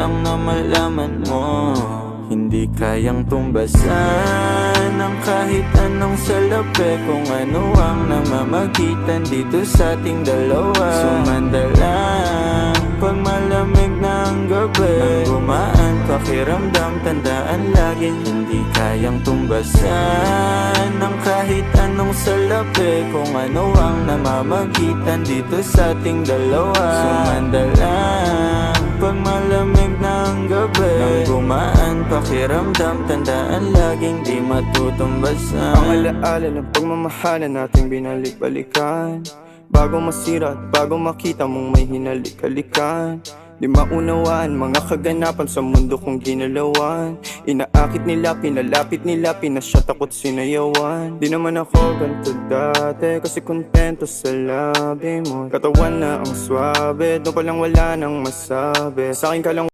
lang na malaman mo, hindi kayang tumbasan ng kahit anong salapi, kung ano ang namamagitan dito sa ating dalawa. Sumanda lang pag malamig na ang gabi, nang gumaan pakiramdam, tandaan laging hindi kayang tumbasan ng kahit anong salapi, kung ano ang namamagitan dito sa ating dalawa. Sumanda lang pag malamig na ang gabi, nang gumaan pakiramdam, tandaan laging di matutumbasan. Ang alaala ng pagmamahalan nating binalik-balikan, bago masira at bago makita mong may hinalik-halikan. Di maunawaan mga kaganapan sa mundo kong ginalawan. Inaakit nila, pinalapit nila, pinasyat ako't sinayawan. Di naman ako ganito dati, kasi kontento sa labi mo. Katawan na ang swabe, doon palang wala nang masabi. Sa akin ka lang